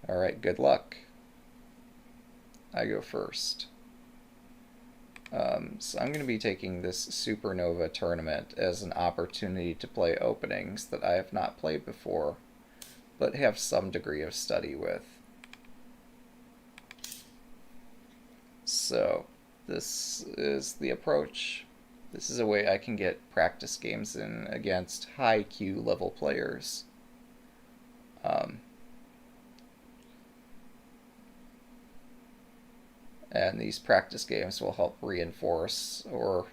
Alright, good luck. I go first. So I'm going to be taking this Supernova tournament as an opportunity to play openings that I have not played before, but have some degree of study with. So this is the approach. This is a way I can get practice games in against high Q level players. And these practice games will help reinforce or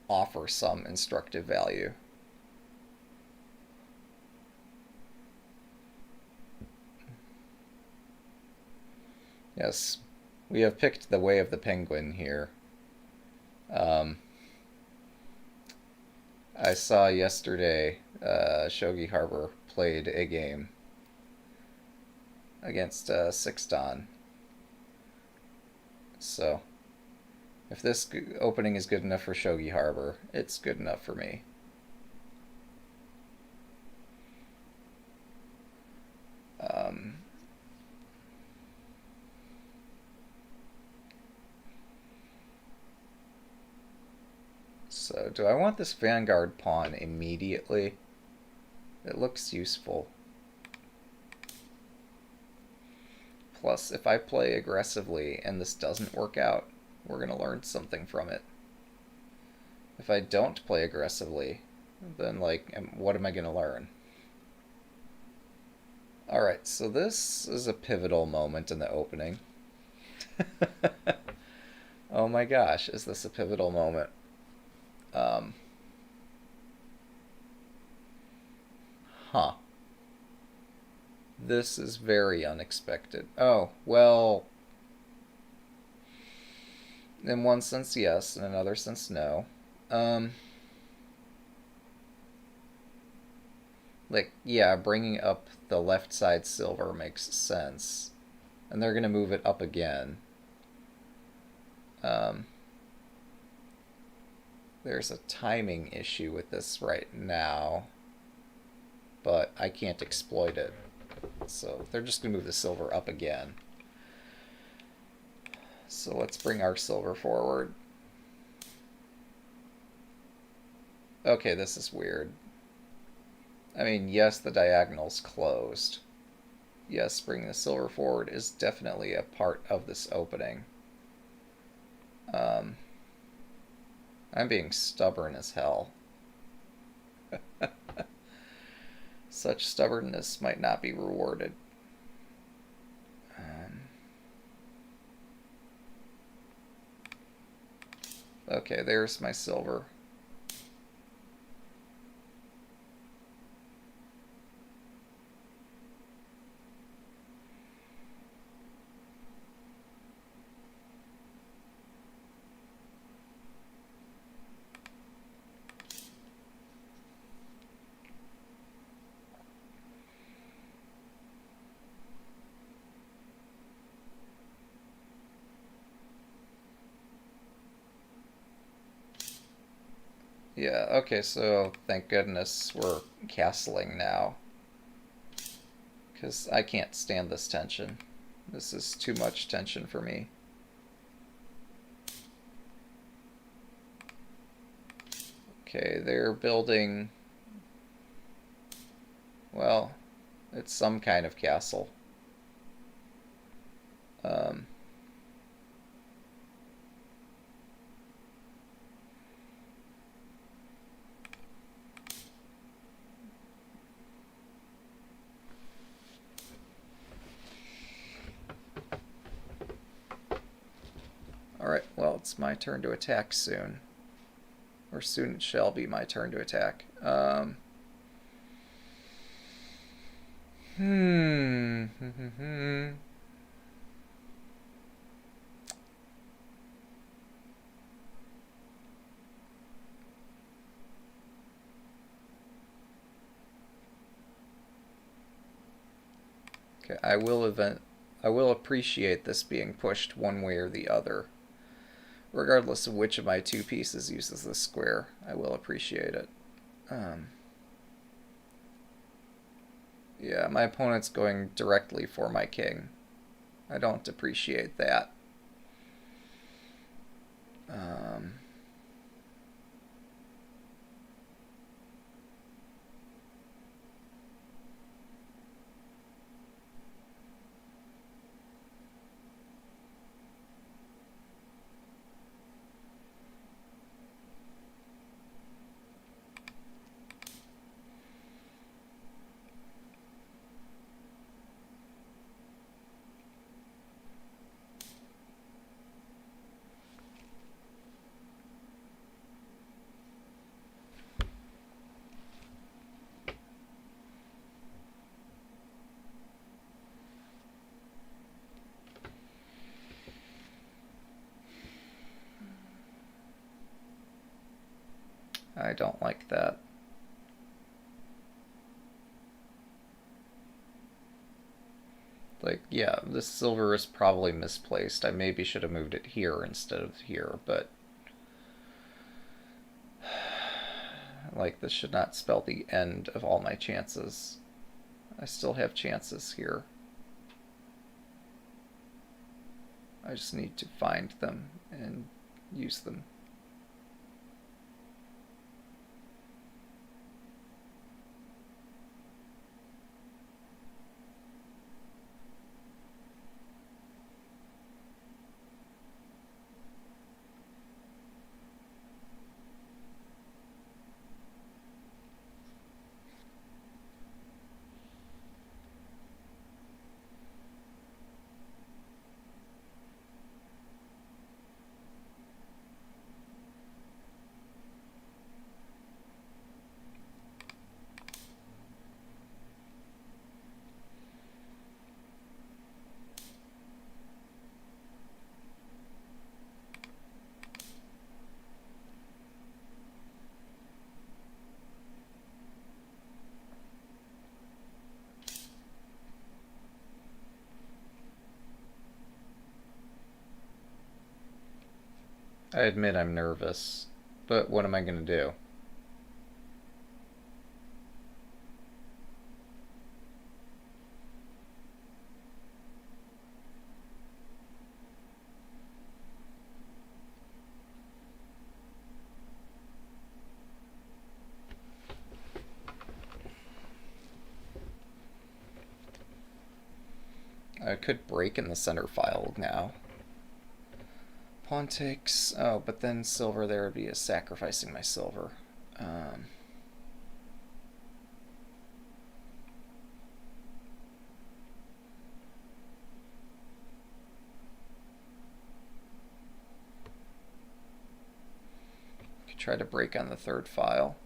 offer some instructive value. Yes, we have picked the way of the penguin here. Um, I saw yesterday Shogi Harbor played a game against Sixton. So, if this opening is good enough for Shogi Harbor, it's good enough for me. Um, so, do I want this Vanguard pawn immediately? It looks useful. Plus, if I play aggressively and this doesn't work out, we're going to learn something from it. If I don't play aggressively, then, like, what am I going to learn? Alright, so this is a pivotal moment in the opening. Oh my gosh, is this a pivotal moment? Um, huh. This is very unexpected. Oh, well, in one sense, yes. In another sense, no. Um, yeah, bringing up the left side silver makes sense. And they're going to move it up again. Um, there's a timing issue with this right now, but I can't exploit it. So they're just going to move the silver up again. So let's bring our silver forward. Okay, this is weird. I mean, yes, the diagonal's closed. Yes, bringing the silver forward is definitely a part of this opening. I'm being stubborn as hell. Such stubbornness might not be rewarded. Okay, there's my silver. Yeah, okay, so thank goodness we're castling now. Because I can't stand this tension. This is too much tension for me. Okay, they're building... Well, it's some kind of castle. Um, Alright, well, it's my turn to attack soon. Or soon it shall be my turn to attack. Hmm. Okay, I will appreciate this being pushed one way or the other. Regardless of which of my two pieces uses this square, I will appreciate it. Yeah, my opponent's going directly for my king. I don't appreciate that. Um, I don't like that. Like, yeah, this silver is probably misplaced. I maybe should have moved it here instead of here, but like, this should not spell the end of all my chances. I still have chances here. I just need to find them and use them. I admit I'm nervous, but what am I going to do? I could break in the center file now. Pawn takes. Oh, but then silver there would be a sacrificing my silver. Um, could try to break on the third file.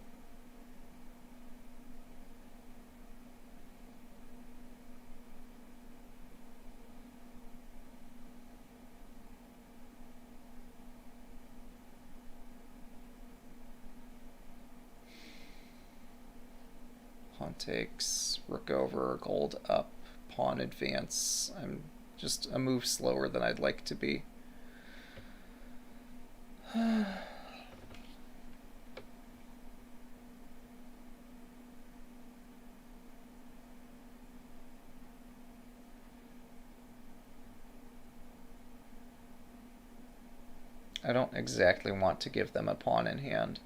Pawn takes, rook over, gold up, pawn advance. I'm just a move slower than I'd like to be. I don't exactly want to give them a pawn in hand.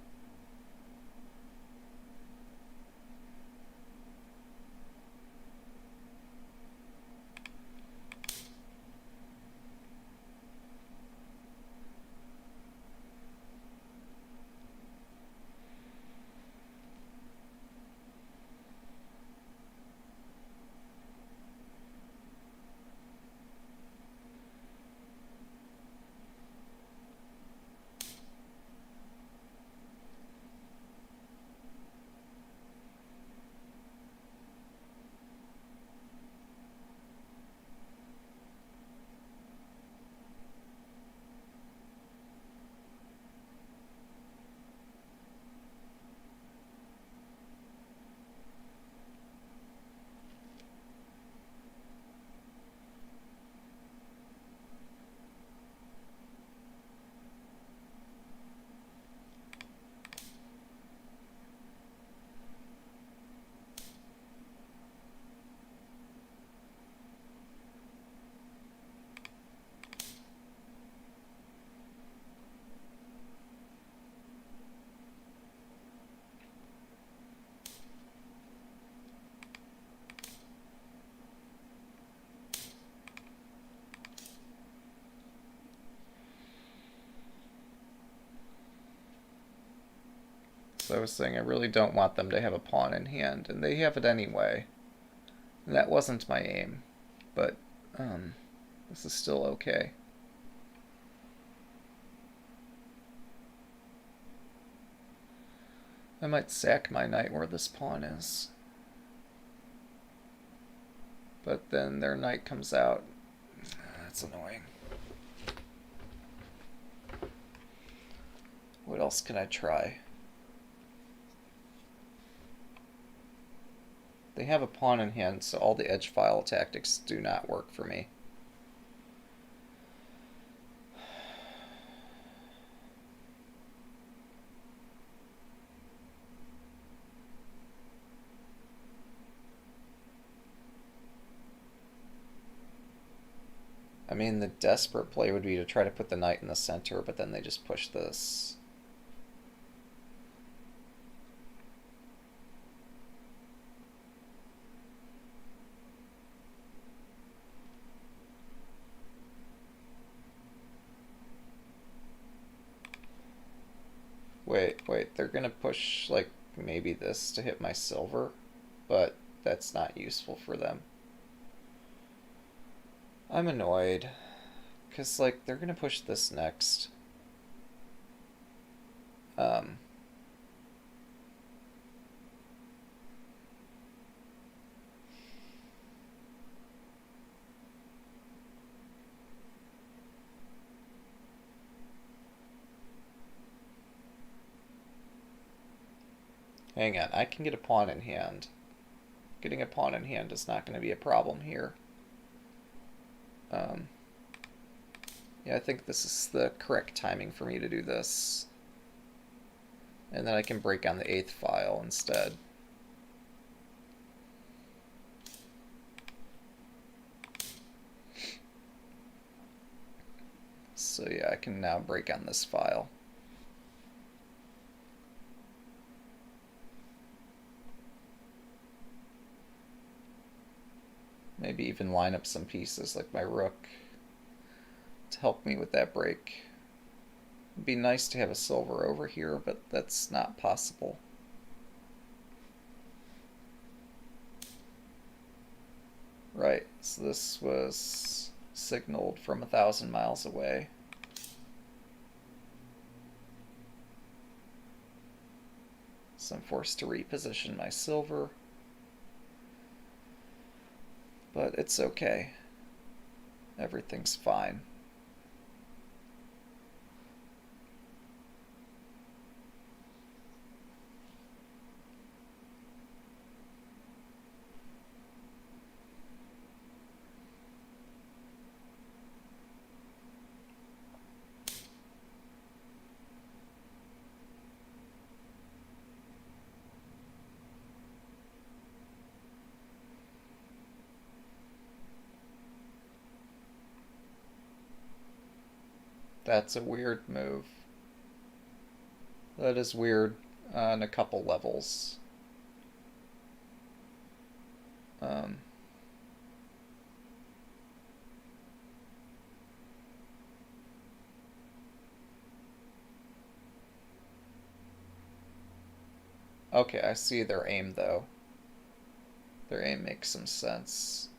I was saying I really don't want them to have a pawn in hand, and they have it anyway. And that wasn't my aim, but this is still okay. I might sack my knight where this pawn is. But then their knight comes out. That's annoying. What else can I try? They have a pawn in hand, so all the edge file tactics do not work for me. I mean, the desperate play would be to try to put the knight in the center, but then they just push this. Wait, they're gonna push, like, maybe this to hit my silver, but that's not useful for them. I'm annoyed, because, like, they're gonna push this next. Um, Hang on, I can get a pawn in hand. Getting a pawn in hand is not going to be a problem here. Yeah, I think this is the correct timing for me to do this. And then I can break on the 8th file instead. So yeah, I can now break on this file. Maybe even line up some pieces like my rook to help me with that break. It'd be nice to have a silver over here, but that's not possible. Right, so this was signaled from 1,000 miles away. So I'm forced to reposition my silver. But it's okay. Everything's fine. That's a weird move. That is weird on a couple levels. Okay, I see their aim though. Their aim makes some sense.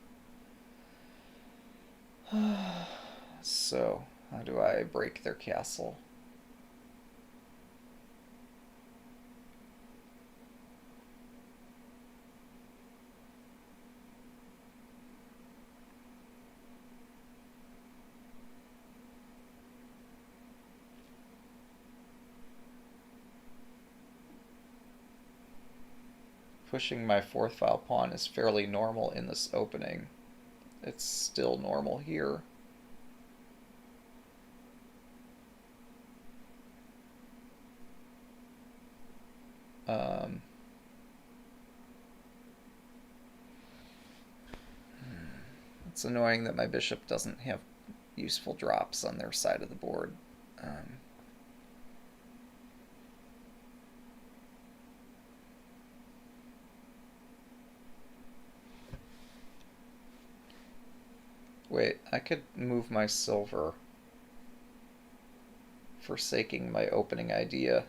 So, how do I break their castle? Pushing my 4th file pawn is fairly normal in this opening. It's still normal here. It's annoying that my bishop doesn't have useful drops on their side of the board. Wait, I could move my silver, forsaking my opening idea.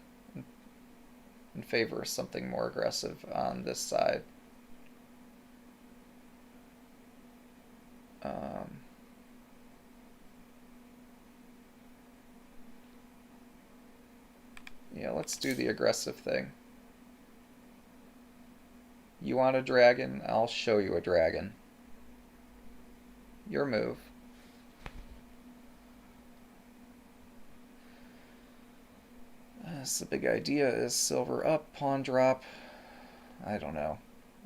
in favor of something more aggressive on this side. Yeah, let's do the aggressive thing. You want a dragon? I'll show you a dragon. Your move. So the big idea is silver up, pawn drop. I don't know.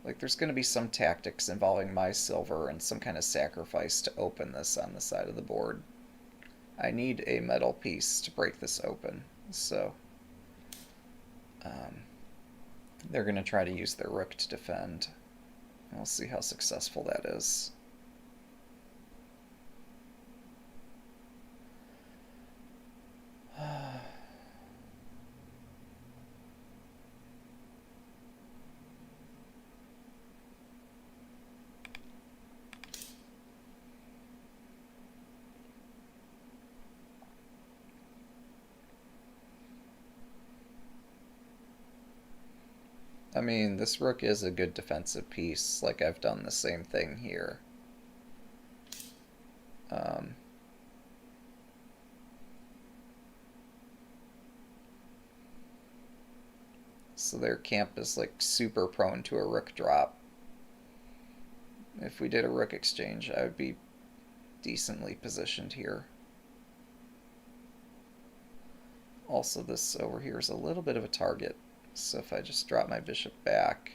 Like, there's going to be some tactics involving my silver and some kind of sacrifice to open this on the side of the board. I need a metal piece to break this open, so they're going to try to use their rook to defend. We'll see how successful that is. I mean, this rook is a good defensive piece. Like, I've done the same thing here. So their camp is like super prone to a rook drop. If we did a rook exchange, I would be decently positioned here. Also, this over here is a little bit of a target. So if I just drop my bishop back,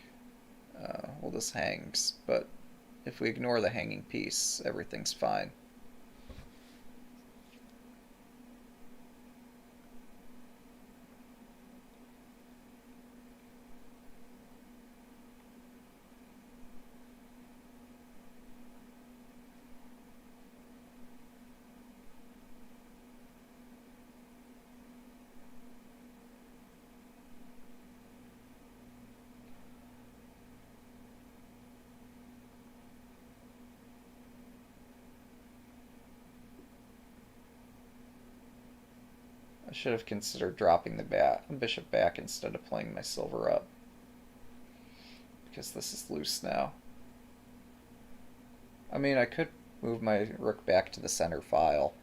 well, this hangs. But if we ignore the hanging piece, everything's fine. I should have considered dropping the bishop back instead of playing my silver up, because this is loose now. I mean, I could move my rook back to the center file.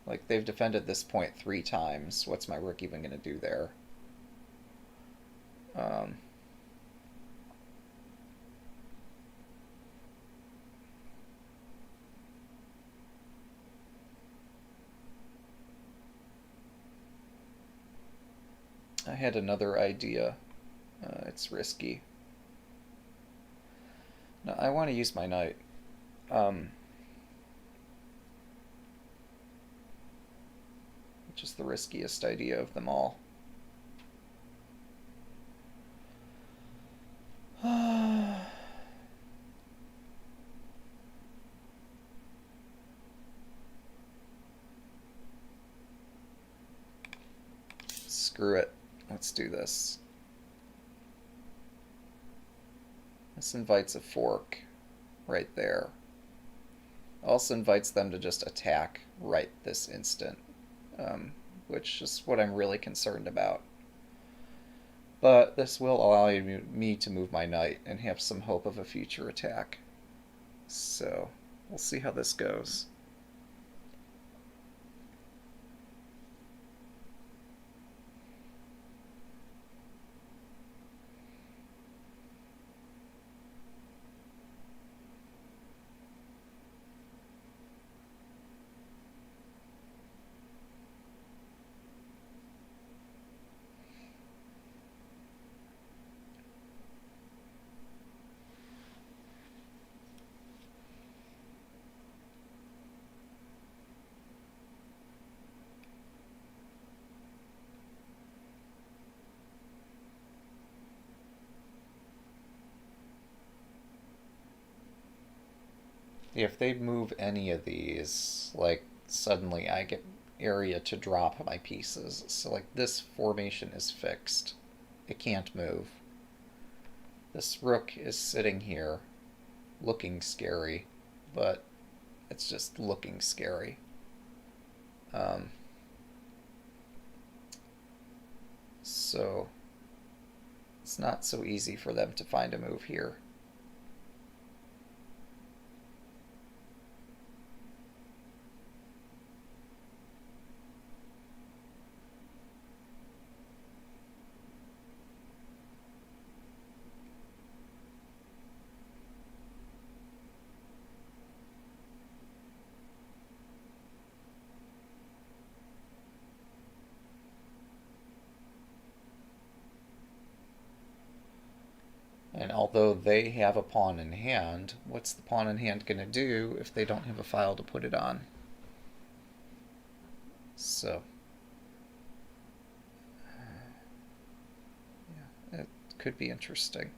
Like, they've defended this point 3 times. What's my rook even going to do there? I had another idea. It's risky. No, I want to use my knight. Which is the riskiest idea of them all. Screw it. Let's do this. This invites a fork right there. Also invites them to just attack right this instant, which is what I'm really concerned about. But this will allow me to move my knight and have some hope of a future attack. So we'll see how this goes. If they move any of these, like, suddenly I get area to drop my pieces. So, like, this formation is fixed. It can't move. This rook is sitting here looking scary, but it's just looking scary. So It's not so easy for them to find a move here. And although they have a pawn in hand, what's the pawn in hand going to do if they don't have a file to put it on? So, yeah, it could be interesting.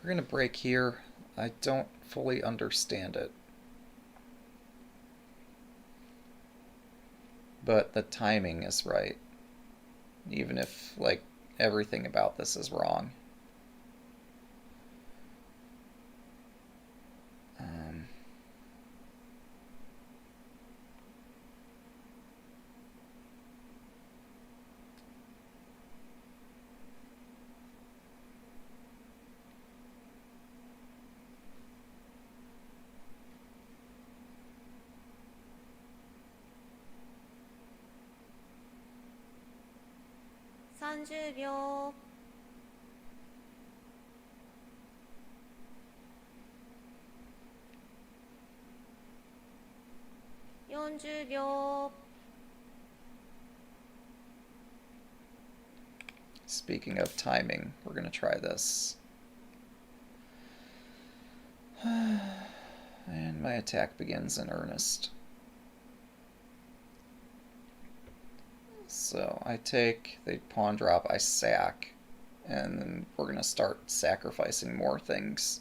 We're going to break here. I don't fully understand it. But the timing is right. Even if, like, everything about this is wrong. 30秒。40秒。 Speaking of timing, we're going to try this. And my attack begins in earnest. So I take, they pawn drop, I sack, and then we're going to start sacrificing more things.30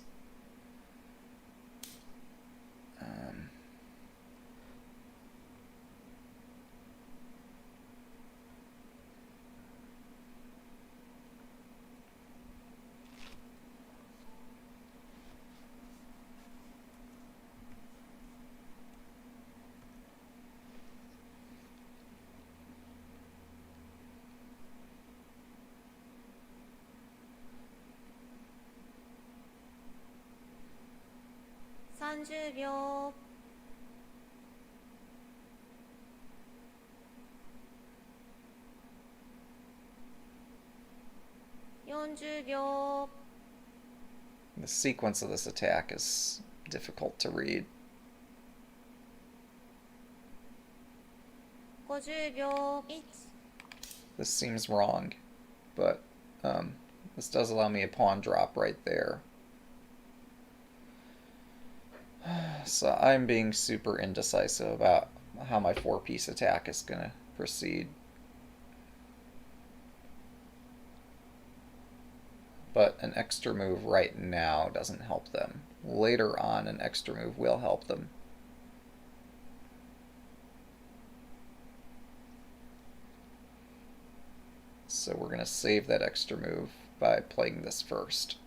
秒。40秒。 The sequence of this attack is difficult to read. 50秒。 This seems wrong, but this does allow me a pawn drop right there. So I'm being super indecisive about how my 4-piece attack is going to proceed. But an extra move right now doesn't help them. Later on, an extra move will help them. So we're going to save that extra move by playing this first.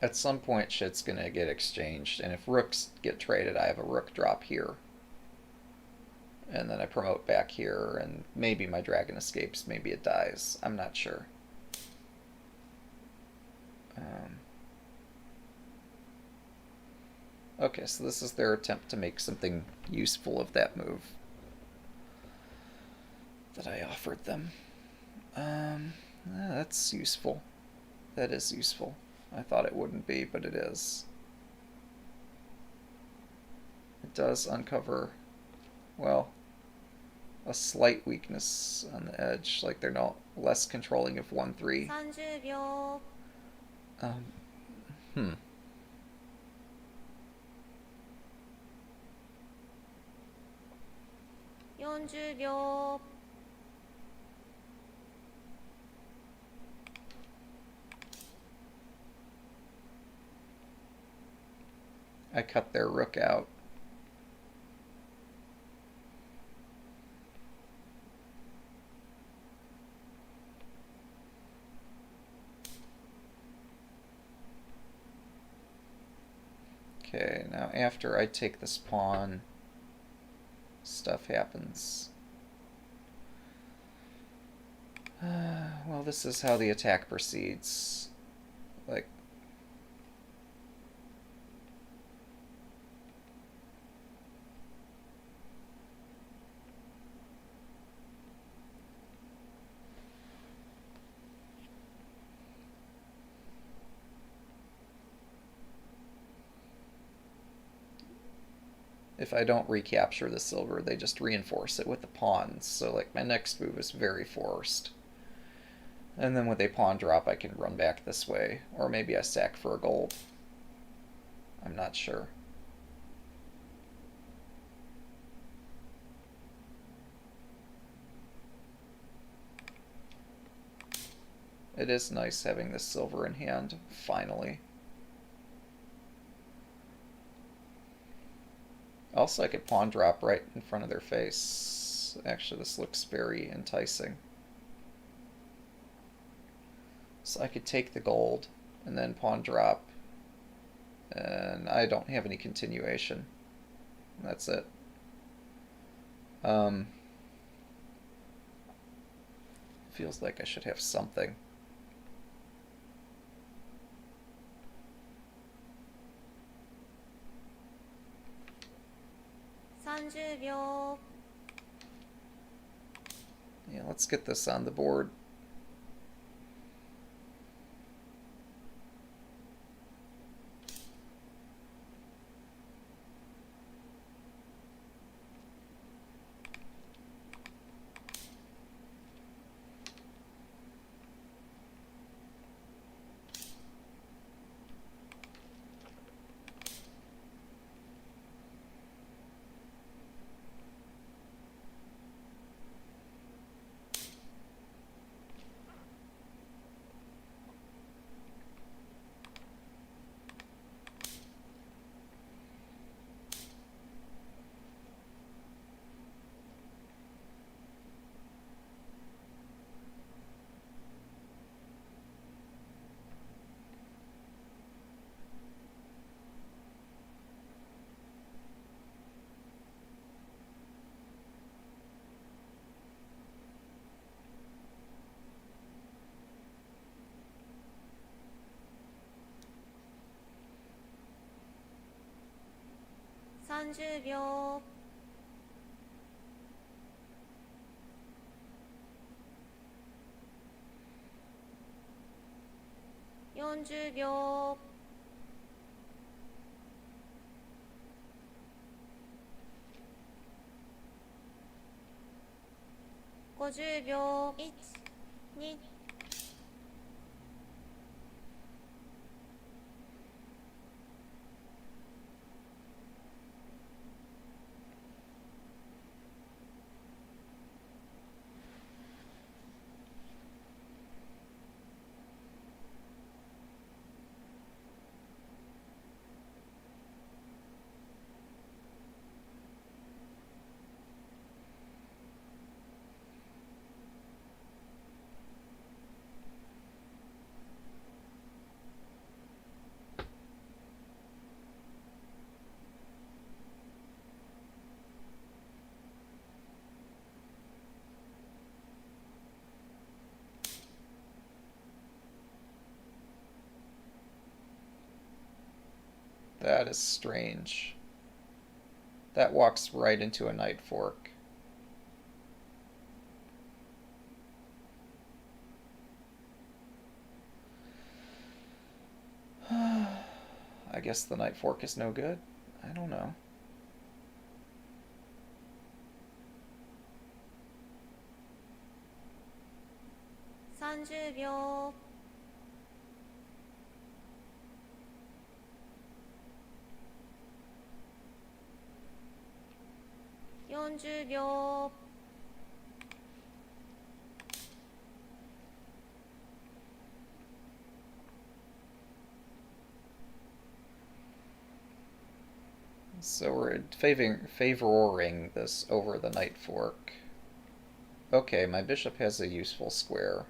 At some point, shit's gonna get exchanged, and if rooks get traded, I have a rook drop here. And then I promote back here, and maybe my dragon escapes, maybe it dies. I'm not sure. Okay, so this is their attempt to make something useful of that move that I offered them. That's useful. That is useful. I thought it wouldn't be, but it is. It does uncover, well, a slight weakness on the edge, like they're not less controlling of 1-3. 30秒 Hmm. 40秒 I cut their rook out. Okay, now after I take this pawn, stuff happens. Well, this is how the attack proceeds. Like, if I don't recapture the silver, they just reinforce it with the pawns. So, like, my next move is very forced. And then with a pawn drop, I can run back this way. Or maybe I sack for a gold. I'm not sure. It is nice having this silver in hand, finally. Also, I could pawn drop right in front of their face. Actually, this looks very enticing. So I could take the gold and then pawn drop, and I don't have any continuation. That's it. Feels like I should have something. $30秒 Yeah, let's get this on the board. $30秒 40秒 50秒 1 2 That is strange. That walks right into a knight fork. I guess the knight fork is no good. I don't know. 30秒 40秒 So we're favoring this over the knight fork. Okay, my bishop has a useful square.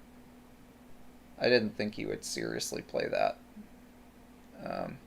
I didn't think he would seriously play that. Um,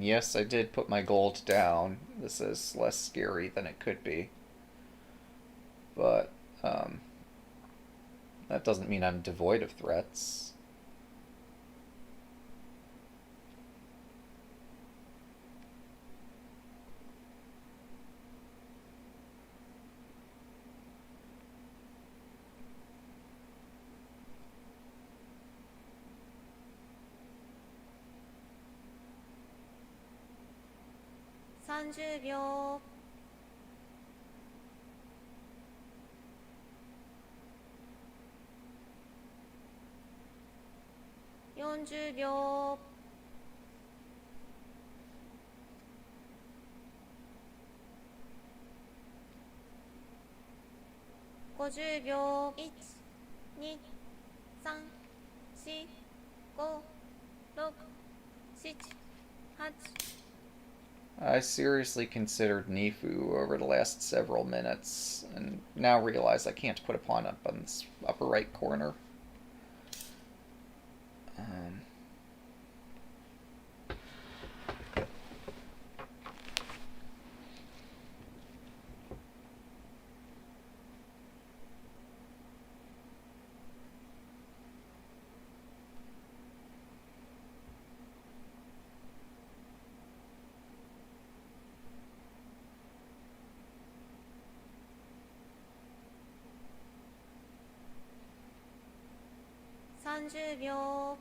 yes, I did put my gold down. This is less scary than it could be. But um, that doesn't mean I'm devoid of threats. $30秒 $40秒 50秒 1、2、3、4、5、6、7、8 I seriously considered Nifu over the last several minutes, and now realize I can't put a pawn up on this upper right corner. Um, $30秒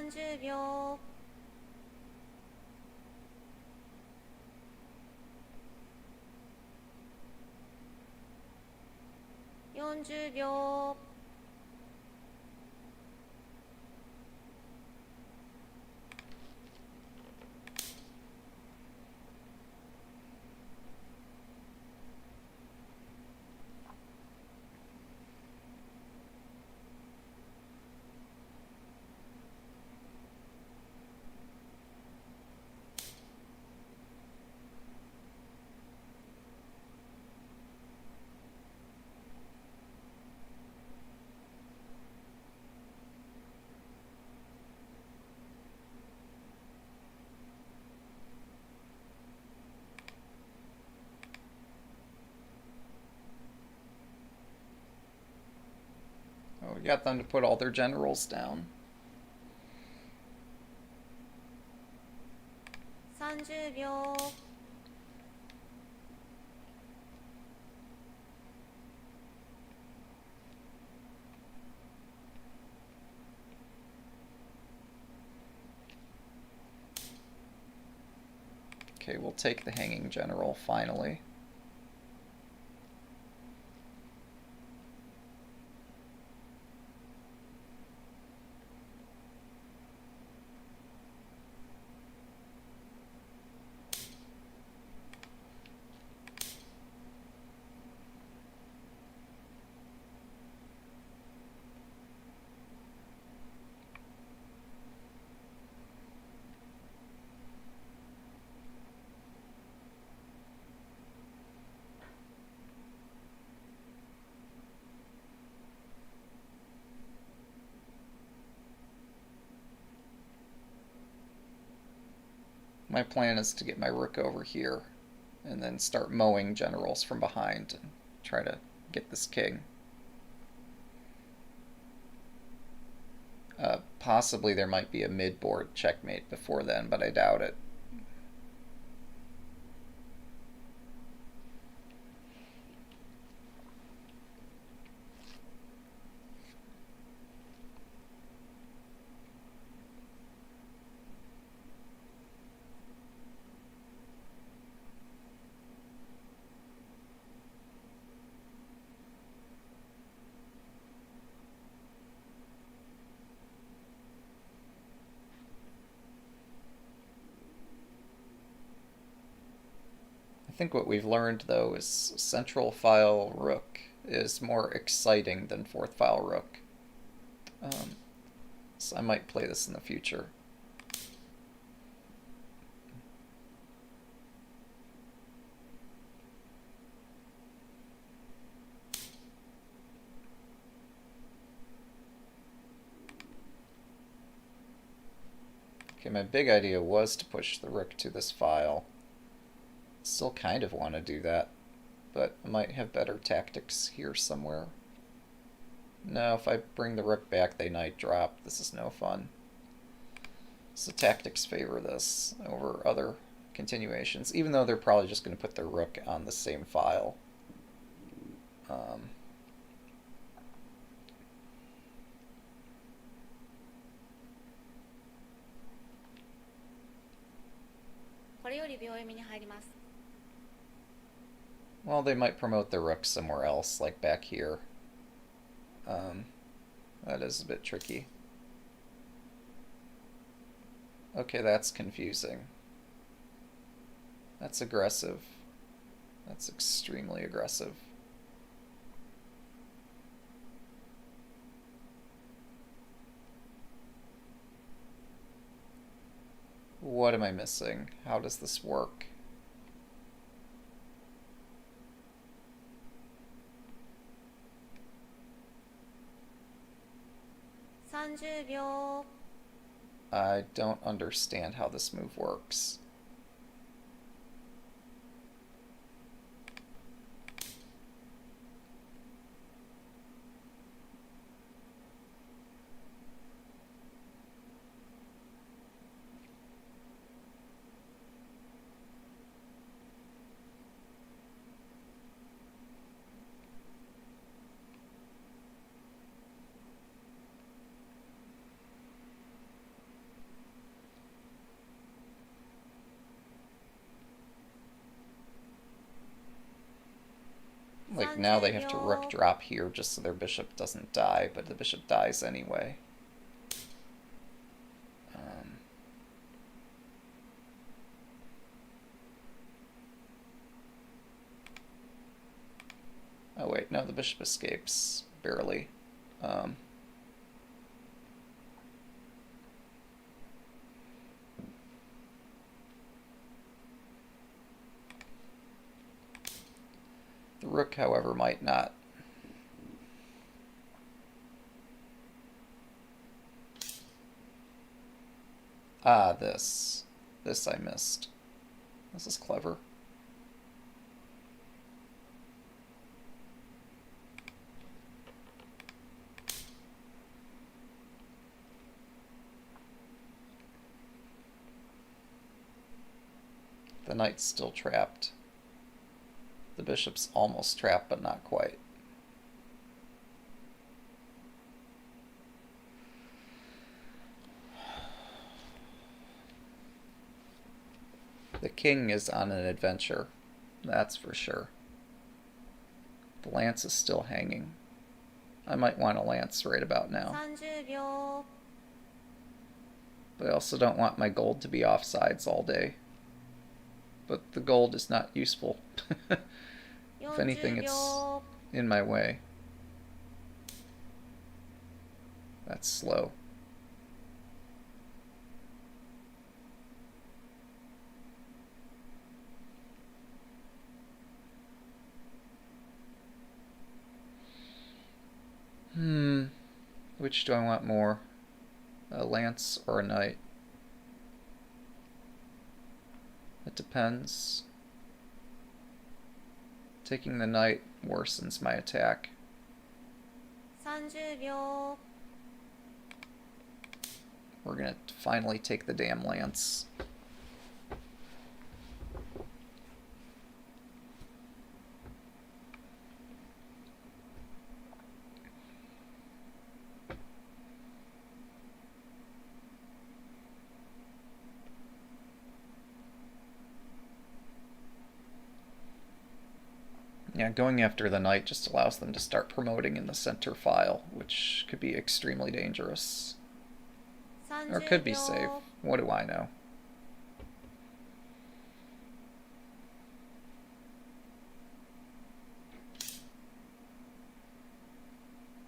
30秒 40秒 Oh, we got them to put all their generals down. 30秒 Okay, we'll take the hanging general finally. My plan is to get my rook over here and then start mowing generals from behind and try to get this king. Possibly there might be a mid-board checkmate before then, but I doubt it. I think what we've learned, though, is central file rook is more exciting than fourth file rook. So I might play this in the future. Okay, my big idea was to push the rook to this file. Still kind of want to do that, but I might have better tactics here somewhere. No, if I bring the rook back, they knight drop. This is no fun. So tactics favor this over other continuations, even though they're probably just going to put their rook on the same file. Um, これより秒読みに入ります well, they might promote their rook somewhere else, like back here. That is a bit tricky. Okay, that's confusing. That's aggressive. That's extremely aggressive. What am I missing? How does this work? ?30 秒 I don't understand how this move works. like now they have to 30 rook 秒 drop here just so their bishop doesn't die, but the bishop dies anyway. Oh wait, no, the bishop escapes, barely. The rook, however, might not. Ah, this. This I missed. This is clever. The knight's still trapped. The bishop's almost trapped, but not quite. The king is on an adventure, that's for sure. The lance is still hanging. I might want a lance right about now. 30秒 But I also don't want my gold to be offsides all day. But the gold is not useful. If anything, 40 it's 秒 in my way. That's slow. Which do I want more? A lance or a knight? It depends. Taking the knight worsens my attack. 30秒 We're gonna finally take the damn lance. Yeah, going after the knight just allows them to start promoting in the center file, which could be extremely dangerous. Or 30 could be safe. 秒 What do I know?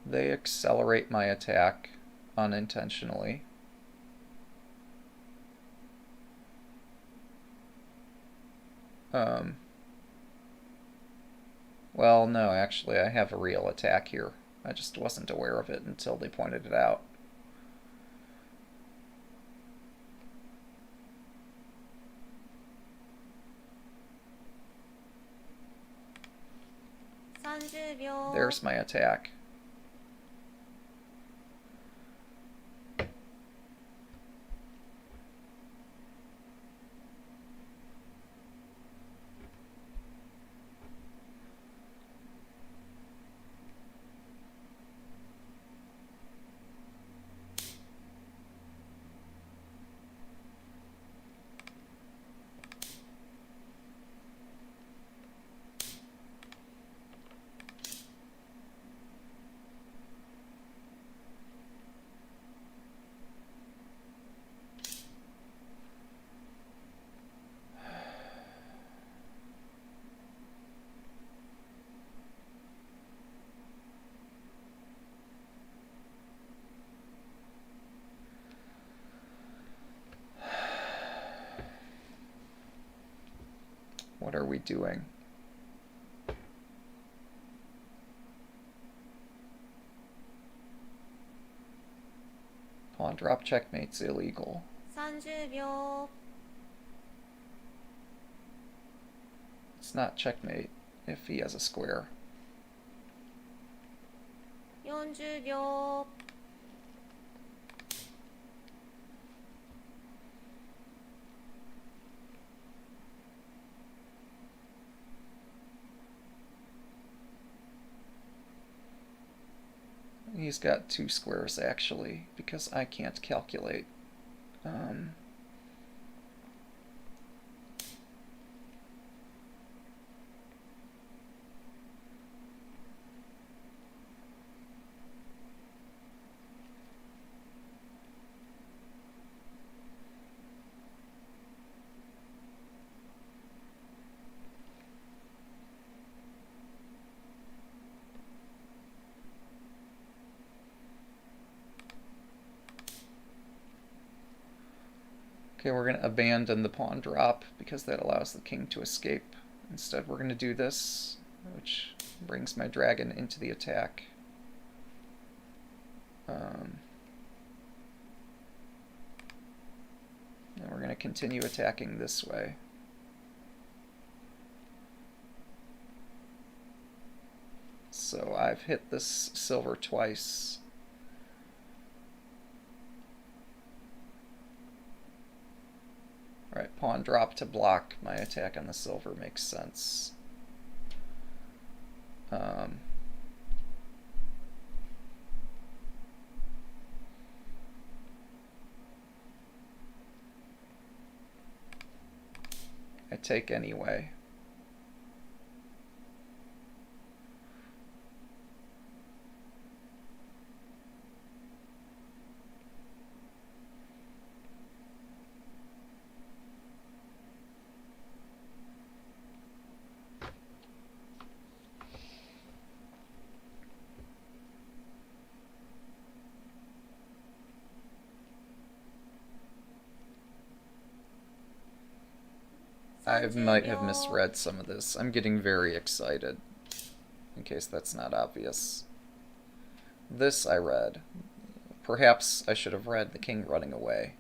They accelerate my attack unintentionally. Well, no, actually, I have a real attack here. I just wasn't aware of it until they pointed it out. There's my attack. What are we doing? Pawn drop checkmate's illegal. 30秒 It's not checkmate if he has a square. 40秒 He's got two squares, actually, because I can't calculate. Okay, we're going to abandon the pawn drop because that allows the king to escape. Instead, we're going to do this, which brings my dragon into the attack. And we're going to continue attacking this way. So I've hit this silver twice. Alright, pawn drop to block my attack on the silver makes sense. I take anyway. I might have misread some of this. I'm getting very excited, in case that's not obvious. This I read. Perhaps I should have read the king running away.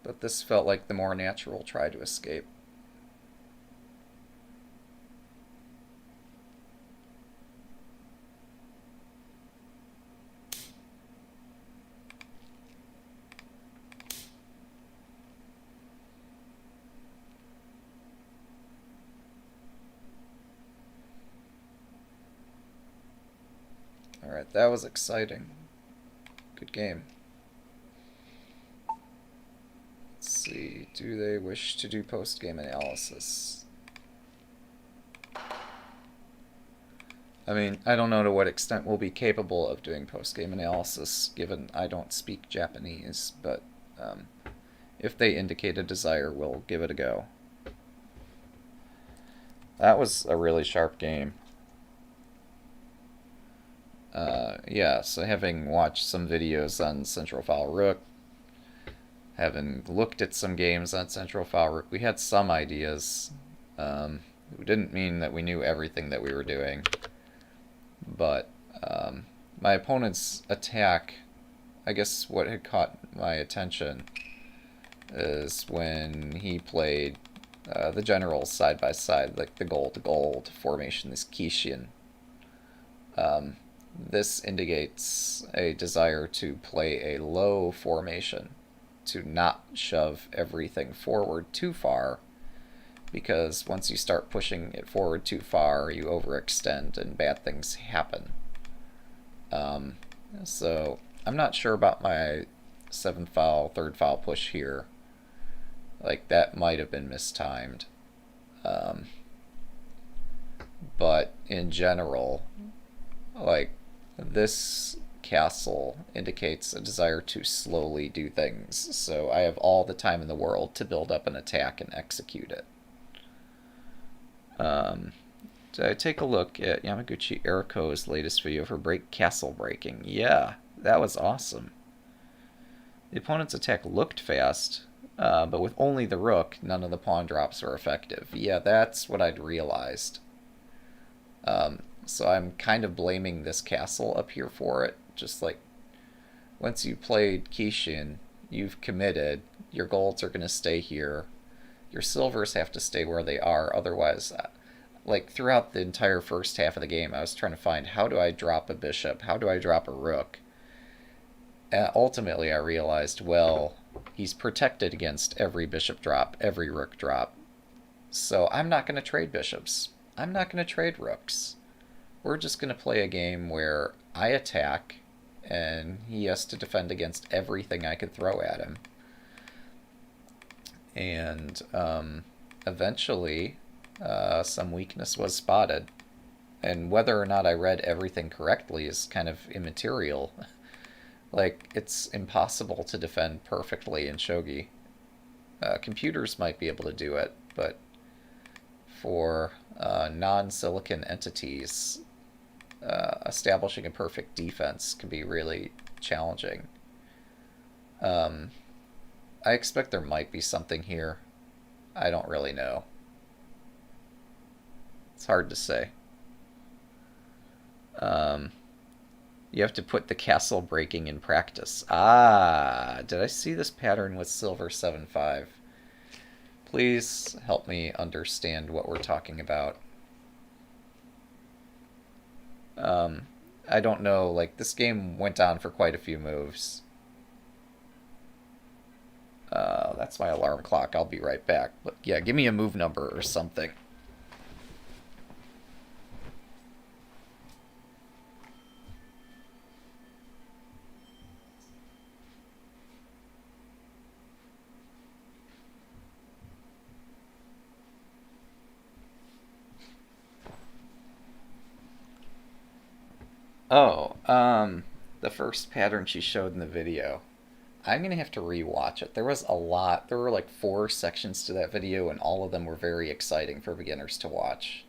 But this felt like the more natural try to escape. Alright, that was exciting. Good game. Let's see, do they wish to do post-game analysis? I mean, I don't know to what extent we'll be capable of doing post-game analysis, given I don't speak Japanese, but if they indicate a desire, we'll give it a go. That was a really sharp game. Yeah, so having watched some videos on Central File Rook, having looked at some games on Central File Rook, we had some ideas. It didn't mean that we knew everything that we were doing, but my opponent's attack, I guess what had caught my attention is when he played the generals side by side, like the gold-to-gold formation, this Kishin. This indicates a desire to play a low formation, to not shove everything forward too far, because once you start pushing it forward too far, you overextend and bad things happen. So I'm not sure about my 7th file, 3rd file push here. Like, that might have been mistimed. But in general, like, this castle indicates a desire to slowly do things, so I have all the time in the world to build up an attack and execute it. Did I take a look at Yamaguchi Eriko's latest video for castle breaking? Yeah, that was awesome. The opponent's attack looked fast, but with only the rook, none of the pawn drops are effective. Yeah, that's what I'd realized. So I'm kind of blaming this castle up here for it. Just like, once you played Kishin, you've committed. Your golds are going to stay here. Your silvers have to stay where they are. Otherwise, like, throughout the entire first half of the game, I was trying to find, how do I drop a bishop? How do I drop a rook? And ultimately, I realized, well, he's protected against every bishop drop, every rook drop. So I'm not going to trade bishops. I'm not going to trade rooks. We're just going to play a game where I attack, and he has to defend against everything I could throw at him. And eventually, some weakness was spotted. And whether or not I read everything correctly is kind of immaterial. Like, it's impossible to defend perfectly in shogi. Computers might be able to do it, but for non-silicon entities, establishing a perfect defense can be really challenging. I expect there might be something here. I don't really know. It's hard to say. You have to put the castle breaking in practice. Ah, did I see this pattern with Silver 7-5? Please help me understand what we're talking about. I don't know, like, this game went on for quite a few moves. That's my alarm clock. I'll be right back. But yeah, give me a move number or something. Oh, the first pattern she showed in the video. I'm gonna have to rewatch it. There was a lot. There were like 4 sections to that video, and all of them were very exciting for beginners to watch.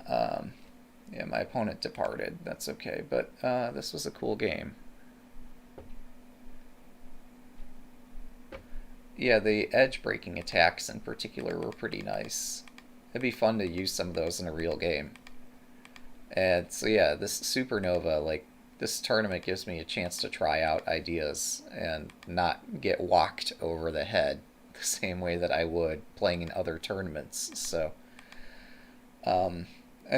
Um, yeah, my opponent departed. That's okay, but this was a cool game. Yeah, the edge breaking attacks in particular were pretty nice. It'd be fun to use some of those in a real game. And so yeah, this Supernova, like, this tournament gives me a chance to try out ideas and not get whacked over the head the same way that I would playing in other tournaments. So, and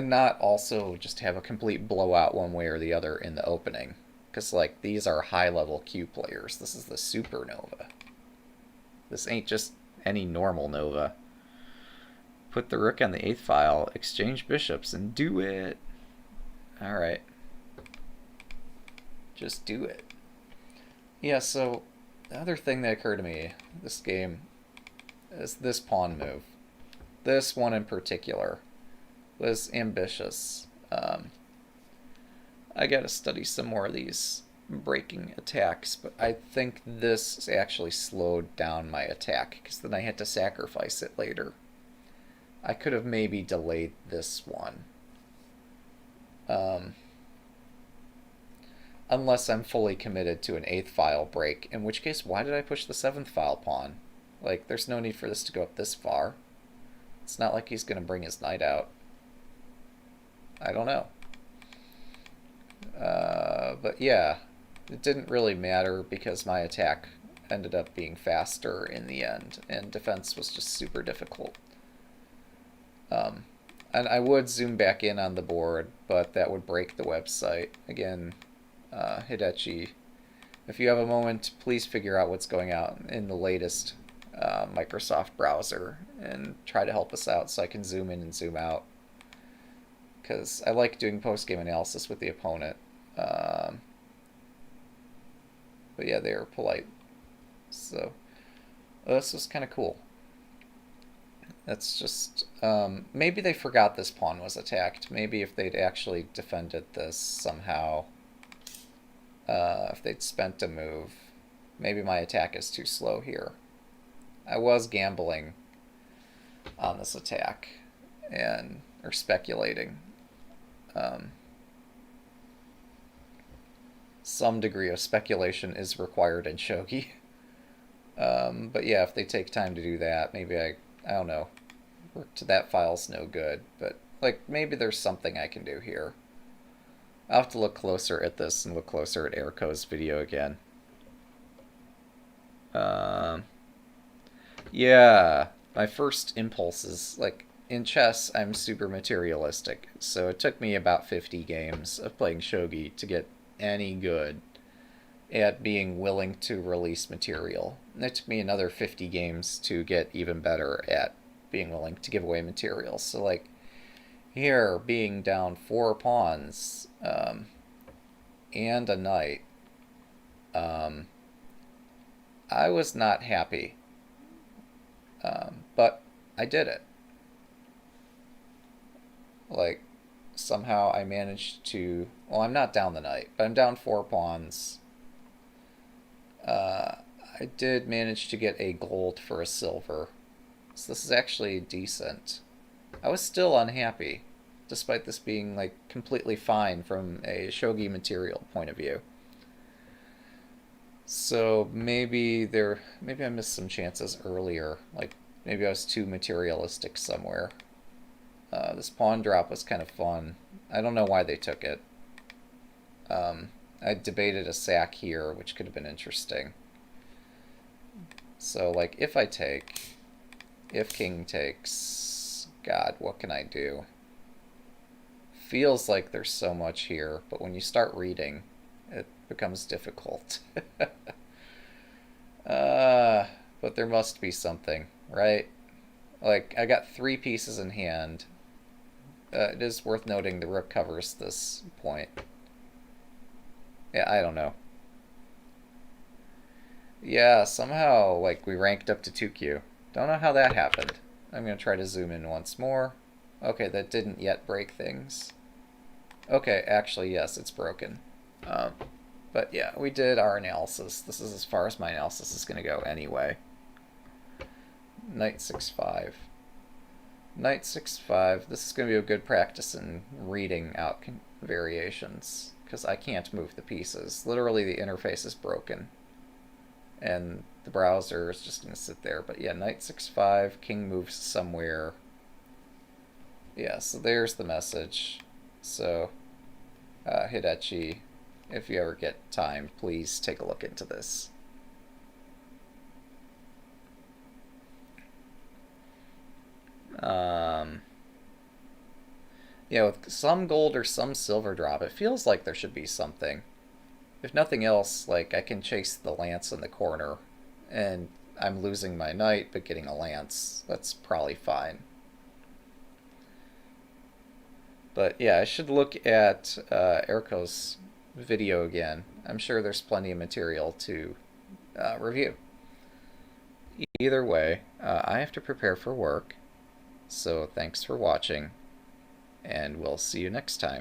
not also just have a complete blowout one way or the other in the opening. Because, like, these are high level Q players. This is the Supernova. This ain't just any normal Nova. Put the rook on the 8th file, exchange bishops, and do it. Alright. Just do it. Yeah, so the other thing that occurred to me this game is this pawn move. This one in particular was ambitious. I gotta study some more of these breaking attacks, but I think this actually slowed down my attack because then I had to sacrifice it later. I could have maybe delayed this one. Unless I'm fully committed to an 8th file break, in which case, why did I push the 7th file pawn? Like, there's no need for this to go up this far. It's not like he's going to bring his knight out. I don't know. But yeah, it didn't really matter because my attack ended up being faster in the end, and defense was just super difficult. And I would zoom back in on the board, but that would break the website. Again, Hidechi, if you have a moment, please figure out what's going on in the latest Microsoft browser and try to help us out so I can zoom in and zoom out. Because I like doing post-game analysis with the opponent. But yeah, they were polite. So this was kind of cool. That's just... maybe they forgot this pawn was attacked. Maybe if they'd actually defended this somehow, if they'd spent a move, maybe my attack is too slow here. I was gambling on this attack, or speculating. Some degree of speculation is required in shogi. But yeah, if they take time to do that, maybe I don't know. Work to that file's no good, but like maybe there's something I can do here. I'll have to look closer at this and look closer at Eriko's video again. Yeah, my first impulse is, like, in chess, I'm super materialistic, so it took me about 50 games of playing shogi to get any good at being willing to release material. And it took me another 50 games to get even better at being willing to give away material. So, like, here, being down 4 pawns, and a knight, I was not happy. But I did it. Like, somehow I managed to... Well, I'm not down the knight, but I'm down 4 pawns. I I did manage to get a gold for a silver. So this is actually decent. I was still unhappy, despite this being like completely fine from a shogi material point of view. So maybe I missed some chances earlier. Like maybe I was too materialistic somewhere. This pawn drop was kind of fun. I don't know why they took it. I debated a sack here, which could have been interesting. So like if king takes, God, what can I do? Feels like there's so much here, but when you start reading, it becomes difficult. But there must be something, right? Like, I got 3 pieces in hand. It is worth noting the rook covers this point. Yeah, I don't know. Yeah, somehow, like, we ranked up to 2Q. Don't know how that happened. I'm going to try to zoom in once more. Okay, that didn't yet break things. Okay, actually, yes, it's broken. But yeah, we did our analysis. This is as far as my analysis is going to go anyway. Knight 6-5. Knight 6-5. This is going to be a good practice in reading out variations, because I can't move the pieces. Literally, the interface is broken. And the browser is just going to sit there. But yeah, knight 6-5, king moves somewhere. Yeah, so there's the message. So, Hidechi, if you ever get time, please take a look into this. Yeah, with some gold or some silver drop, it feels like there should be something. If nothing else, like, I can chase the lance in the corner, and I'm losing my knight, but getting a lance. That's probably fine. But yeah, I should look at Eriko's video again. I'm sure there's plenty of material to review. Either way, I have to prepare for work, so thanks for watching, and we'll see you next time.